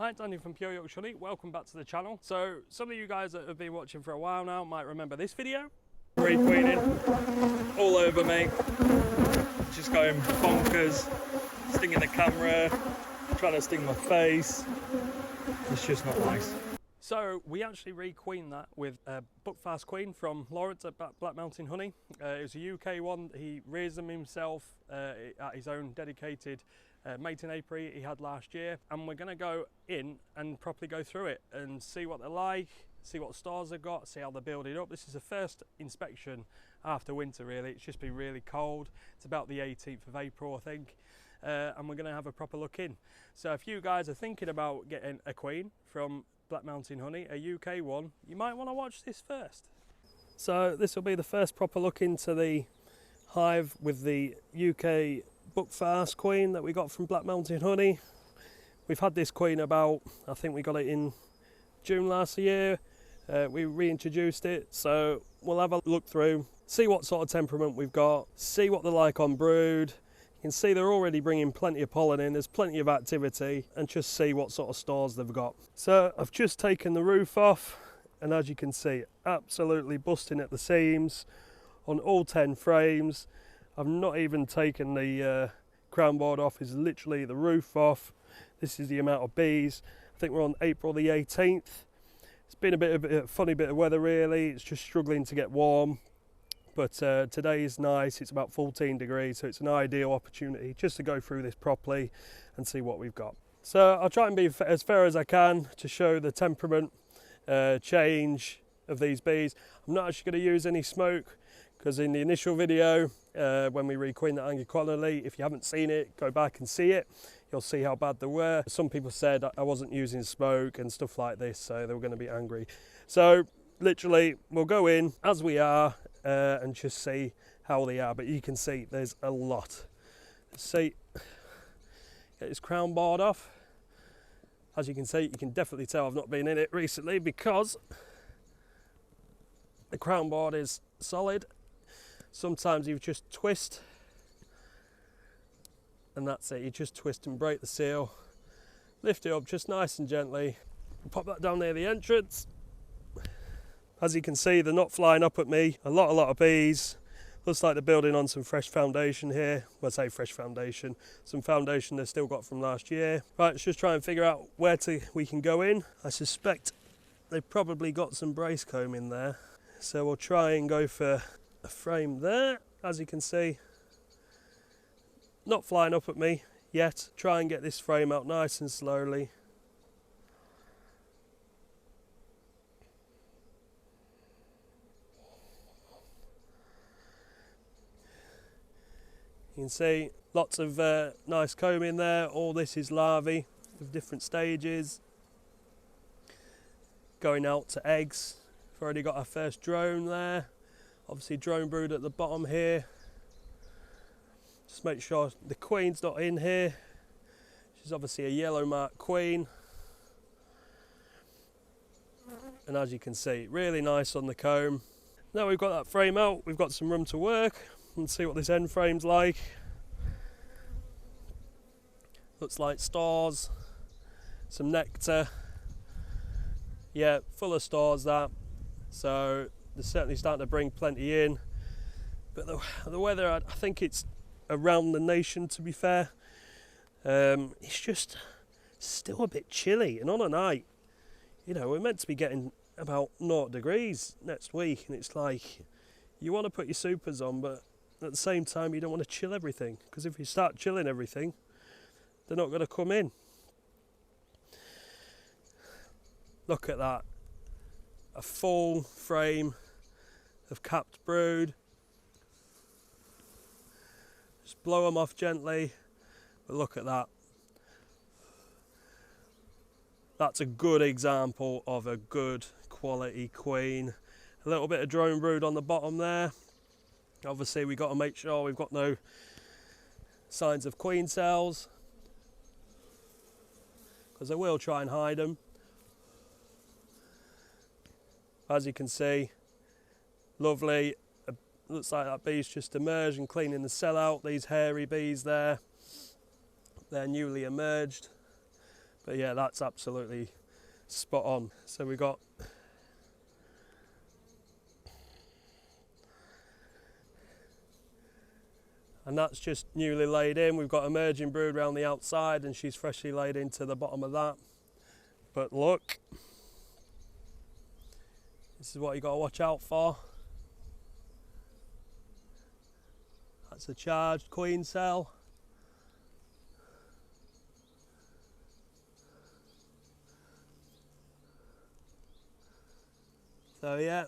Hi, it's Andy from Pure Yorkshire Honey. Welcome back to the channel. So some of you guys that have been watching for a while now might remember this video. Requeening all over me, just going bonkers, stinging the camera, trying to sting my face. It's just not nice. So we actually requeened that with a Buckfast queen from Laurence at Black Mountain Honey. It was a UK one. He rears them himself at his own dedicated mating apiary he had last year, and we're going to go in and properly go through it and see what they're like, see what stars they've got, see how they're building up. This is the first inspection after winter really. It's just been really cold. It's about the 18th of April I think, and we're going to have a proper look in. So if you guys are thinking about getting a queen from Black Mountain Honey, a UK one, you might want to watch this first. So this will be the first proper look into the hive with the UK Buckfast queen that we got from Black Mountain Honey. We've had this queen about, I think we got it in June last year. We reintroduced it, so we'll have a look through, see what sort of temperament we've got, see what they're like on brood. You can see they're already bringing plenty of pollen in, there's plenty of activity, and just see what sort of stores they've got. So I've just taken the roof off, and as you can see, absolutely busting at the seams on all 10 frames. I've not even taken the crown board off, it's literally the roof off. This is the amount of bees. I think we're on April the 18th. It's been a funny bit of weather really, it's just struggling to get warm. But today is nice, it's about 14 degrees, so it's an ideal opportunity just to go through this properly and see what we've got. So I'll try and be as fair as I can to show the temperament change of these bees. I'm not actually going to use any smoke, because in the initial video, when we requeened the Angry Colony, if you haven't seen it, go back and see it. You'll see how bad they were. Some people said I wasn't using smoke and stuff like this, so they were going to be angry. So literally, we'll go in as we are and just see how they are. But you can see there's a lot. See, get this crown board off. As you can see, you can definitely tell I've not been in it recently because the crown board is solid. Sometimes you just twist and that's it, you just twist and break the seal, lift it up just nice and gently, pop that down near the entrance. As you can see, they're not flying up at me. A lot of bees. Looks like they're building on some fresh foundation here. Well, I say fresh foundation, some foundation they've still got from last year. Right, let's just try and figure out where we can go in. I suspect they've probably got some brace comb in there, so we'll try and go for a frame there. As you can see, not flying up at me yet. Try and get this frame out nice and slowly. You can see lots of nice comb in there. All this is larvae of different stages going out to eggs. We've already got our first drone there. Obviously drone brood at the bottom here. Just make sure the queen's not in here. She's obviously a yellow marked queen. And as you can see, really nice on the comb. Now we've got that frame out, we've got some room to work and see what this end frame's like. Looks like stars, some nectar. Yeah, full of stars that. So they're certainly starting to bring plenty in. But the weather, I think it's around the nation to be fair. It's just still a bit chilly, and on a night, you know, we're meant to be getting about 0 degrees next week, and it's like you want to put your supers on, but at the same time you don't want to chill everything, because if you start chilling everything, they're not going to come in. Look at that, a full frame of capped brood. Just blow them off gently, but look at that. That's a good example of a good quality queen. A little bit of drone brood on the bottom there. Obviously we've got to make sure we've got no signs of queen cells, because I will try and hide them. As you can see, lovely. Looks like that bee's just emerged and cleaning the cell out. These hairy bees there, they're newly emerged. But yeah, that's absolutely spot on. So we got and that's just newly laid in. We've got emerging brood around the outside and she's freshly laid into the bottom of that. But look, this is what you got to watch out for. That's a charged queen cell. So yeah,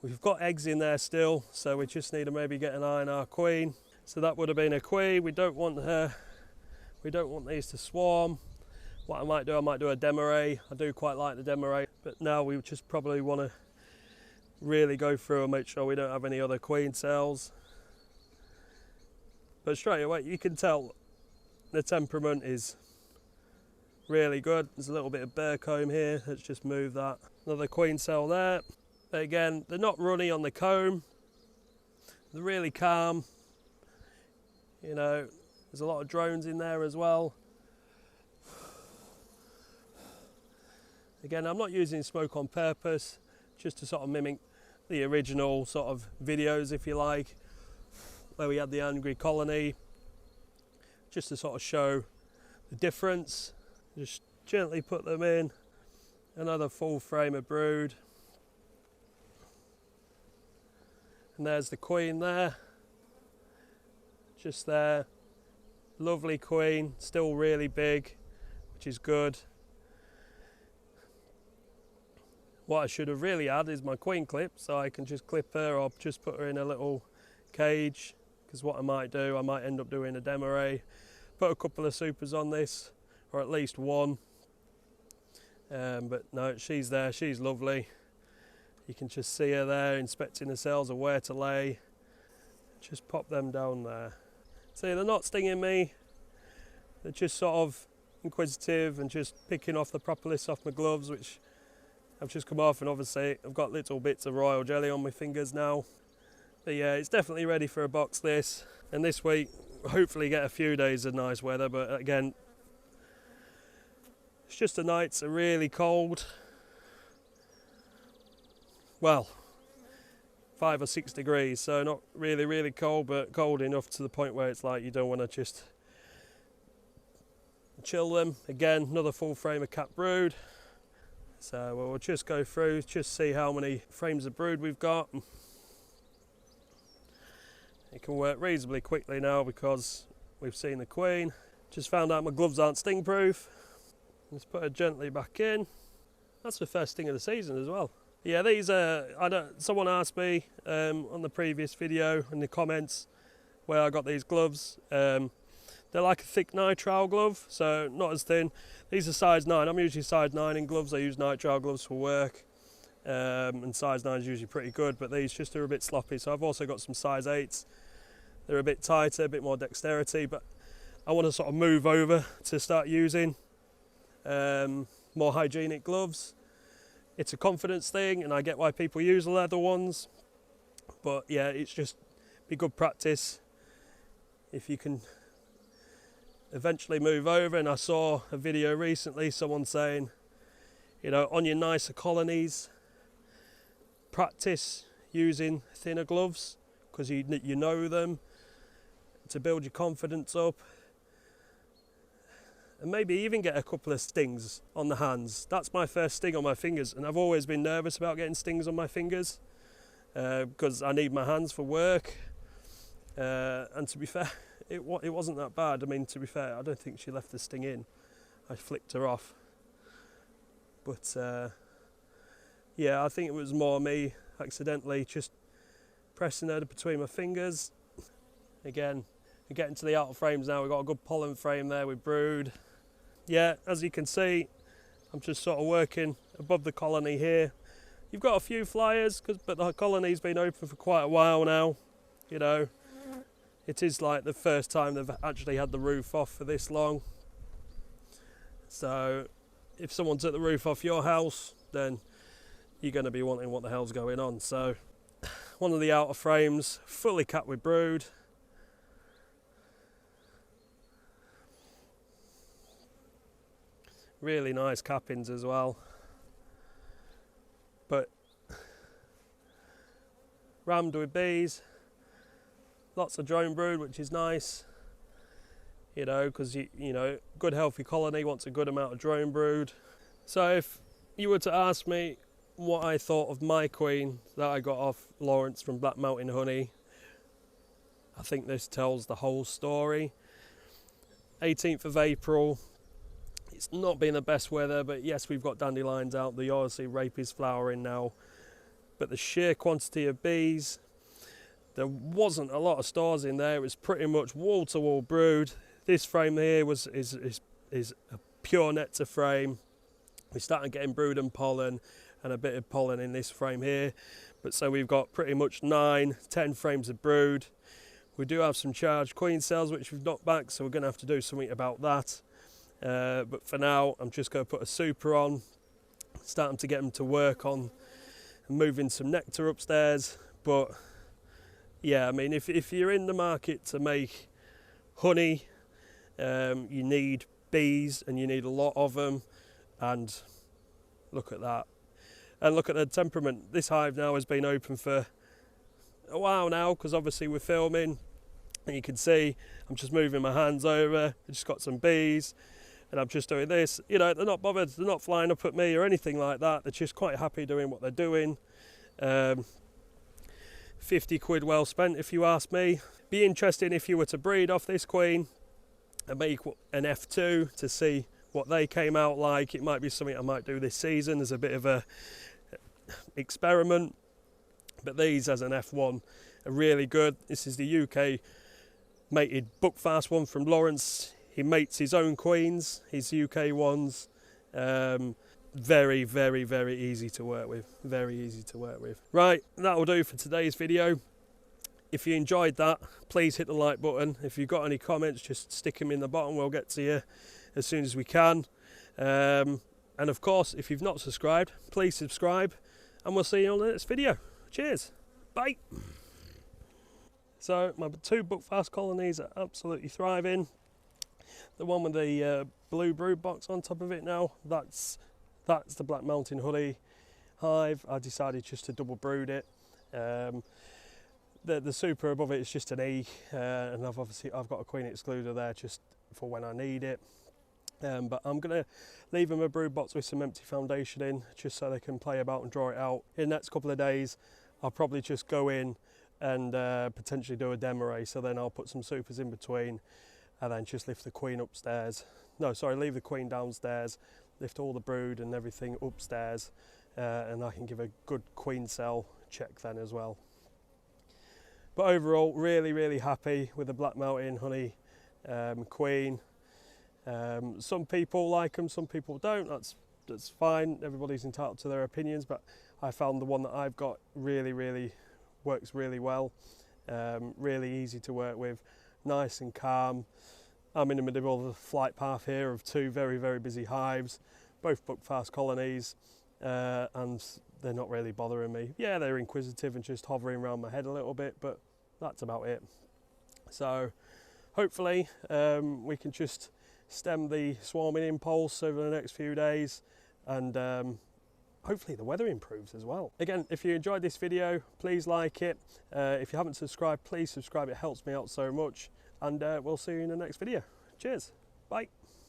we've got eggs in there still, so we just need to maybe get an eye on our queen. So that would have been a queen. We don't want her, we don't want these to swarm. What I might do a demarree. I do quite like the demarree, but now we just probably want to really go through and make sure we don't have any other queen cells. But straight away you can tell the temperament is really good. There's a little bit of bare comb here. Let's just move that. Another queen cell there. But again, they're not runny on the comb. They're really calm. You know, there's a lot of drones in there as well. Again, I'm not using smoke on purpose, just to sort of mimic the original sort of videos, if you like, where we had the angry colony, just to sort of show the difference. Just gently put them in. Another full frame of brood. And there's the queen there. Just there. Lovely queen, still really big, which is good. What I should have really had is my queen clip, so I can just clip her or just put her in a little cage, because what I might do, I might end up doing a demarree, put a couple of supers on this, or at least one. But no, she's there, she's lovely. You can just see her there inspecting the cells of where to lay. Just pop them down there. See, they're not stinging me, they're just sort of inquisitive and just picking off the propolis off my gloves, which I've just come off, and obviously I've got little bits of royal jelly on my fingers now. But yeah, it's definitely ready for a box, this. And this week, hopefully get a few days of nice weather, but again, it's just the nights are really cold. Well, 5 or 6 degrees, so not really cold, but cold enough to the point where it's like you don't want to just chill them. Again, another full frame of cat brood. So we'll just go through, just see how many frames of brood we've got. It can work reasonably quickly now because we've seen the queen. Just found out my gloves aren't sting proof. Let's put her gently back in. That's the first sting of the season as well. Yeah, these are, someone asked me on the previous video in the comments where I got these gloves. They're like a thick nitrile glove, so not as thin. These are size 9. I'm usually size 9 in gloves. I use nitrile gloves for work, and size 9 is usually pretty good, but these just are a bit sloppy. So I've also got some size 8s. They're a bit tighter, a bit more dexterity, but I want to sort of move over to start using more hygienic gloves. It's a confidence thing, and I get why people use the leather ones, but yeah, it's just be good practice if you can eventually move over. And I saw a video recently, someone saying, you know, on your nicer colonies, practice using thinner gloves because you know them, to build your confidence up, and maybe even get a couple of stings on the hands. That's my first sting on my fingers, and I've always been nervous about getting stings on my fingers because I need my hands for work. And to be fair, it wasn't that bad. I mean, to be fair, I don't think she left the sting in. I flicked her off. But yeah, I think it was more me accidentally just pressing her between my fingers. Again, we're getting to the outer frames now. We've got a good pollen frame there with brood. Yeah, as you can see, I'm just sort of working above the colony here. You've got a few flyers, but the colony's been open for quite a while now. You know, it is like the first time they've actually had the roof off for this long. So if someone took the roof off your house, then you're going to be wondering what the hell's going on. So one of the outer frames, fully capped with brood. Really nice cappings as well. But rammed with bees, lots of drone brood, which is nice, you know, because you know, good healthy colony wants a good amount of drone brood. So if you were to ask me what I thought of my queen that I got off Laurence from Black Mountain Honey, I think this tells the whole story. 18th of April, it's not been the best weather, but yes, we've got dandelions out, the obviously rape is flowering now, but the sheer quantity of bees, there wasn't a lot of stores in there. It was pretty much wall to wall brood. This frame here is a pure nectar frame. We started getting brood and pollen, and a bit of pollen in this frame here, but so we've got pretty much 9-10 frames of brood. We do have some charged queen cells which we've knocked back, so we're going to have to do something about that, but for now I'm just going to put a super on, starting to get them to work on moving some nectar upstairs. But yeah, I mean, if you're in the market to make honey, you need bees and you need a lot of them, and look at that. And look at the temperament. This hive now has been open for a while now, because obviously we're filming, and you can see I'm just moving my hands over. I just got some bees and I'm just doing this. You know, they're not bothered, they're not flying up at me or anything like that. They're just quite happy doing what they're doing. 50 quid well spent, if you ask me. Be interesting if you were to breed off this queen and make an F2 to see what they came out like. It might be something I might do this season as a bit of a experiment. But these as an F1 are really good. This is the UK mated Buckfast one from Laurence. He mates his own queens, his UK ones. Very, very, very easy to work with. Very easy to work with. Right, that'll do for today's video. If you enjoyed that, please hit the like button. If you've got any comments, just stick them in the bottom. We'll get to you as soon as we can. And of course, if you've not subscribed, please subscribe, and we'll see you on the next video. Cheers. Bye. So my 2 Buckfast colonies are absolutely thriving. The one with the blue brood box on top of it now, that's the Black Mountain Honey hive. I decided just to double brood it. The super above it is just an E, and I've got a queen excluder there just for when I need it. But I'm going to leave them a brood box with some empty foundation in, just so they can play about and draw it out. In the next couple of days, I'll probably just go in and potentially do a demo, so then I'll put some supers in between, and then just lift the queen upstairs. No, sorry, leave the queen downstairs, lift all the brood and everything upstairs, and I can give a good queen cell check then as well. But overall, really, really happy with the Black Mountain Honey queen. Some people like them, some people don't. That's fine. Everybody's entitled to their opinions, but I found the one that I've got really, really works really well. Really easy to work with, nice and calm. I'm in the middle of the flight path here of 2 very, very busy hives, both Buckfast colonies, and they're not really bothering me. Yeah, they're inquisitive and just hovering around my head a little bit, but that's about it. So hopefully we can just stem the swarming impulse over the next few days, and hopefully the weather improves as well. Again, if you enjoyed this video, please like it. If you haven't subscribed, please subscribe. It helps me out so much, and we'll see you in the next video. Cheers. Bye.